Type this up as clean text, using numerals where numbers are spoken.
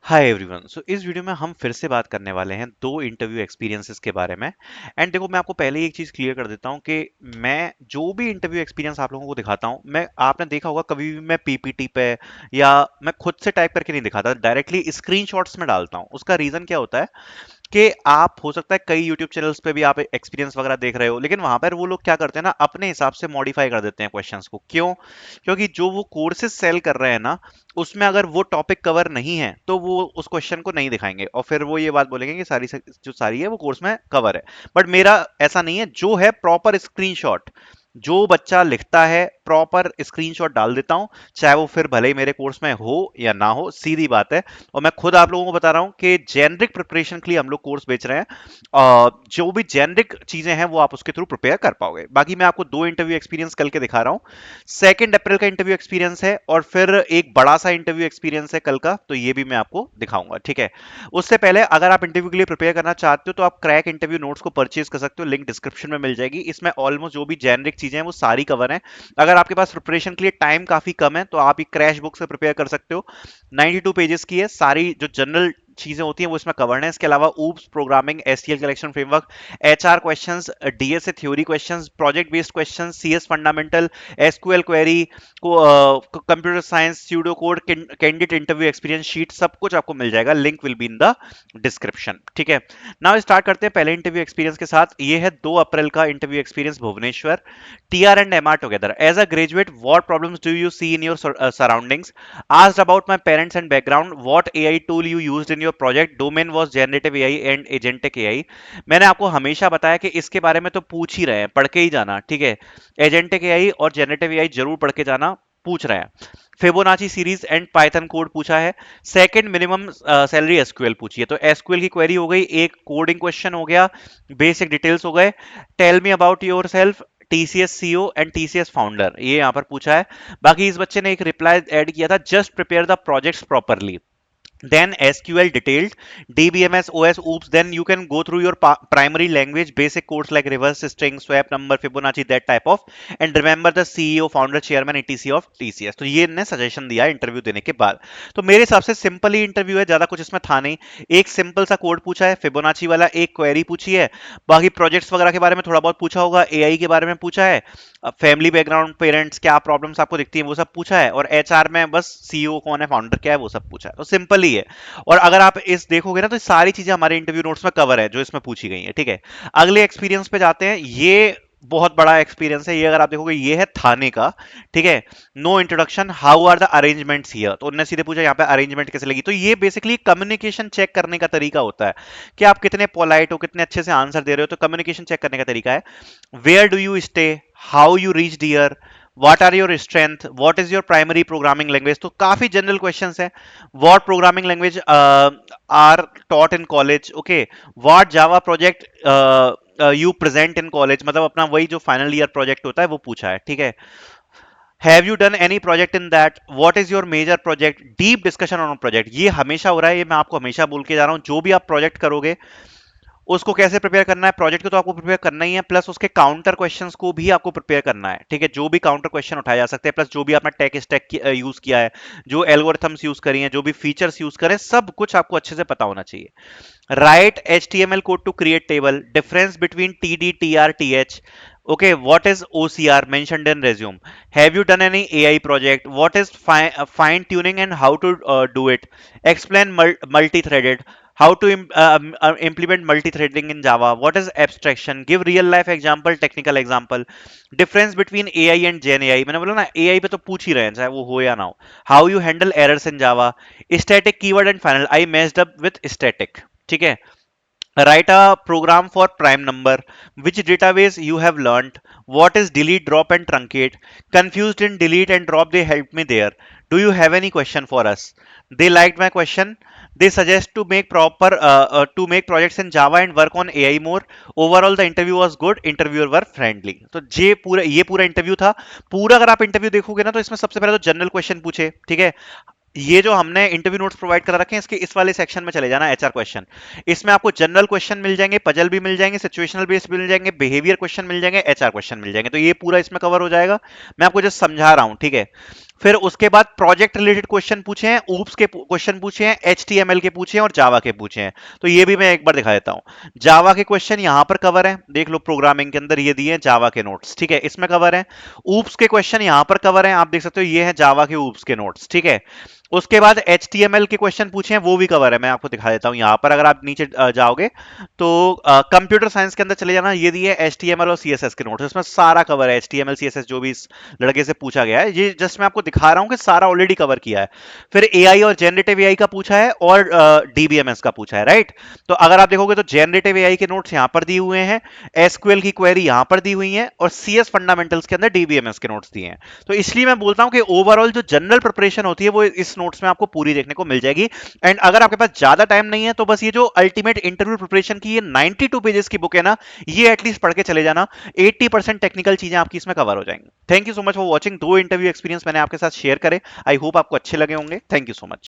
Hi everyone. सो इस video में हम फिर से बात करने वाले हैं दो इंटरव्यू एक्सपीरियंसेस के बारे में। एंड देखो, मैं आपको पहले ही एक चीज क्लियर कर देता हूँ कि मैं जो भी इंटरव्यू एक्सपीरियंस आप लोगों को दिखाता हूँ, मैं आपने देखा होगा कभी भी मैं पीपीटी पे या मैं खुद से टाइप करके नहीं दिखाता, डायरेक्टली स्क्रीनशॉट्स में डालता हूँ। उसका रीजन क्या होता है कि आप हो सकता है कई यूट्यूब चैनल्स पे भी आप एक्सपीरियंस वगैरह देख रहे हो, लेकिन वहां पर वो लोग क्या करते हैं ना, अपने हिसाब से मॉडिफाई कर देते हैं क्वेश्चंस को। क्यों? क्योंकि जो वो कोर्सेज सेल कर रहे हैं ना, उसमें अगर वो टॉपिक कवर नहीं है तो वो उस क्वेश्चन को नहीं दिखाएंगे और फिर वो ये बात बोलेंगे कि जो सारी है वो कोर्स में कवर है। बट मेरा ऐसा नहीं है, जो है प्रॉपर स्क्रीनशॉट, जो बच्चा लिखता है प्रॉपर स्क्रीनशॉट डाल देता हूं, चाहे वो फिर भले ही मेरे कोर्स में हो या ना हो, सीधी बात है। और मैं खुद आप लोगों को बता रहा हूं कि जेनरिक प्रिपरेशन के लिए हम लोग कोर्स बेच रहे हैं। जो भी जेनरिक चीजें हैं वो आप उसके थ्रू प्रिपेयर कर पाओगे। बाकी मैं आपको दो इंटरव्यू एक्सपीरियंस कल के दिखा रहा हूं। 2 अप्रैल का इंटरव्यू एक्सपीरियंस है और फिर एक बड़ा सा इंटरव्यू एक्सपीरियंस है कल का, तो ये भी मैं आपको दिखाऊंगा, ठीक है। उससे पहले अगर आप इंटरव्यू के लिए प्रिपेयर करना चाहते हो तो आप क्रैक इंटरव्यू नोट्स को परचेज कर सकते हो, लिंक डिस्क्रिप्शन में मिल जाएगी। इसमें ऑलमोस्ट जो भी जेनरिक चीजें हैं वो सारी कवर है। अगर आपके पास प्रिपरेशन के लिए टाइम काफी कम है तो आप एक क्रैश बुक से प्रिपेयर कर सकते हो। 92 पेजेस की है, सारी जो जनरल चीजें होती हैं वो इसमें कवर्ड है। इसके अलावा OOPS programming, STL collection framework, HR questions, DSA theory questions, project based questions, CS fundamental, SQL query को, computer science, pseudo code, candidate interview experience sheet, सब कुछ आपको मिल जाएगा। Link will be in the description, ठीक है। Now start करते हैं पहले इंटरव्यू एक्सपीरियंस के साथ। ये है 2 अप्रैल का interview experience, Bhubaneswar. TR and MR together. As a graduate, what problems do you see in your surroundings? Asked about my parents and background, what AI tool you used in your project? Domain was generative AI and agentic AI. मैंने आपको हमेशा बताया कि इसके बारे में तो पूछ ही रहे हैं, पढ़ के ही जाना, ठीक है। एजेंटिक एआई और जेनरेटिव एआई जरूर पढ़ के जाना, पूछ रहे हैं। Fibonacci series and Python code पूछा है। सेकंड, मिनिमम सैलरी एसक्यूएल पूछी है, तो एसक्यूएल की क्वेरी हो गई, एक कोडिंग क्वेश्चन हो गया, बेसिक डिटेल्स हो गए। Tell me about yourself, TCS CEO and TCS founder, ये यहां पर पूछा है। बाकी इस बच्चे ने एक रिप्लाई ऐड किया था, just prepare the projects properly, then SQL detailed, DBMS OS oops, then you can go through your primary language basic codes like reverse string, swap number, Fibonacci, that type of, and remember the CEO, founder, chairman, etc of TCS। तो ये ने suggestion दिया interview देने के बाद। तो मेरे हिसाब से सिंपल ही इंटरव्यू है, ज्यादा कुछ इसमें था नहीं। एक सिंपल सा कोड पूछा है फिबोनाची वाला, एक क्वेरी पूछी है, बाकी प्रोजेक्ट्स वगैरह के बारे में थोड़ा बहुत पूछा होगा, एआई के बारे में पूछा है, फैमिली बैकग्राउंड, पेरेंट्स, क्या प्रॉब्लम्स आपको दिखती हैं वो सब पूछा है, और एचआर में बस सीईओ कौन है, फाउंडर क्या है, वो सब पूछा है। तो सिंपल ही है। और अगर आप इस देखोगे ना तो सारी चीजें हमारे इंटरव्यू नोट्स में कवर है जो इसमें पूछी गई है, ठीक है। अगले एक्सपीरियंस पे जाते हैं। ये बहुत बड़ा एक्सपीरियंस है ये, अगर आप देखोगे ये है थाने का, ठीक है। No introduction, how are the arrangements here, तो उन्होंने सीधे पूछा यहाँ पे अरेंजमेंट कैसे लगी। तो ये बेसिकली कम्युनिकेशन चेक करने का तरीका होता है कि आप कितने पोलाइट हो, कितने अच्छे से आंसर दे रहे हो, तो कम्युनिकेशन चेक करने का तरीका है। Where do you stay, how you reach here, what are your strength, what is your primary programming language, तो काफी जनरल क्वेश्चंस है। What programming language are taught in college, okay. What Java project you present in college, मतलब अपना वही जो final year project होता है वो पूछा है, ठीक है। Have you done any project in that, what is your major project, deep discussion on project, ये हमेशा हो रहा है, ये मैं आपको हमेशा बोल के जा रहा हूं। जो भी आप प्रोजेक्ट करोगे उसको कैसे प्रिपेयर करना है, प्रोजेक्ट को तो आपको प्रिपेयर करना ही है, प्लस उसके काउंटर क्वेश्चंस को भी आपको प्रिपेयर करना है, ठीक है। जो भी काउंटर क्वेश्चन उठाए जा सकते हैं, प्लस जो भी आपने टेक स्टैक यूज किया है, जो एल्गोरिथम्स यूज करी हैं, जो भी फीचर्स यूज करें, सब कुछ आपको अच्छे से पता होना चाहिए। Right HTML code to create table, difference between TD, TR, TH, okay. What is OCR mentioned in resume? Have you done any AI project? What is fine tuning and how to do it? Explain multi-threaded, how to implement multi-threading in Java, what is abstraction, give real life example, technical example, difference between AI and Gen AI, मैंने बोला ना AI पे तो पूछ ही रहे हैं चाहे वो हो या ना हो। How you handle errors in Java, static keyword and final, I messed up with static, ठीक है। Write a program for prime number, which database you have learnt, what is delete, drop and truncate, confused in delete and drop, they helped me there, do you have any question for us, they liked my question, they suggest to make projects in Java and work on AI more, overall the interview was good, interviewer were friendly। तो ये पूरा interview था। पूरा अगर आप interview देखोगे ना तो इसमें सबसे पहले तो जनरल क्वेश्चन पूछे, ठीक है। ये जो हमने इंटरव्यू नोट्स प्रोवाइड कर रखे हैं इसके इस वाले सेक्शन में चले जाना, एचआर क्वेश्चन। इसमें आपको जनरल क्वेश्चन मिल जाएंगे, पजल भी मिल जाएंगे, सिचुएशनल बेस्ड मिल जाएंगे, बिहेवियर क्वेश्चन मिल जाएंगे, एचआर क्वेश्चन मिल जाएंगे, तो ये पूरा इसमें कवर हो जाएगा। मैं आपको जस्ट समझा रहा हूं, ठीक है। फिर उसके बाद प्रोजेक्ट रिलेटेड क्वेश्चन पूछे हैं, ऊप्स के क्वेश्चन पूछे हैं, एचटीएमएल के पूछे हैं और जावा के पूछे हैं। तो ये भी मैं एक बार दिखा देता हूं। जावा के क्वेश्चन यहां पर कवर है, देख लो प्रोग्रामिंग के अंदर ये दिए हैं जावा के नोट्स, ठीक है, इसमें कवर है। ऊप्स के क्वेश्चन यहां पर कवर है, आप देख सकते हो ये है जावा के ऊप्स के नोट्स, ठीक है। उसके बाद एचटीएमएल के क्वेश्चन पूछे हैं, वो भी कवर है, मैं आपको दिखा देता हूं यहां पर। अगर आप नीचे जाओगे तो कंप्यूटर साइंस के अंदर चले जाना, ये दिए एचटीएमएल और सीएसएस के नोट्स, इसमें सारा कवर है, एचटीएमएल सीएसएस जो भी इस लड़के से पूछा गया है, ये जस्ट मैं आपको दिखा रहा हूं कि सारा ऑलरेडी कवर किया है। फिर एआई और जेनरेटिव एआई का पूछा है और डीबीएमएस का पूछा है, राइट। तो अगर आप देखोगे तो जेनरेटिव एआई के नोट्स यहां पर दिए हुए हैं, एसक्यूएल की क्वेरी यहां पर दी हुई है और सीएस फंडामेंटल्स के अंदर डीबीएमएस के नोट्स दिए हैं। तो इसलिए मैं बोलता हूं कि ओवरऑल जो जनरल प्रिपरेशन होती है वो इस नोट्स में आपको पूरी देखने को मिल जाएगी। एंड अगर आपके पास ज्यादा टाइम नहीं है तो बस ये जो अल्टीमेट इंटरव्यू प्रिपरेशन की ये 92 पेजेस की बुक है ना, ये एटलीस्ट पढ़ के चले जाना। 80% टेक्निकल चीजें आपकी इसमें कवर हो जाएंगी। Thank you so much for watching. 2 interview experience मैंने आपके साथ शेयर करे, आई होप आपको अच्छे लगे होंगे। Thank you so much.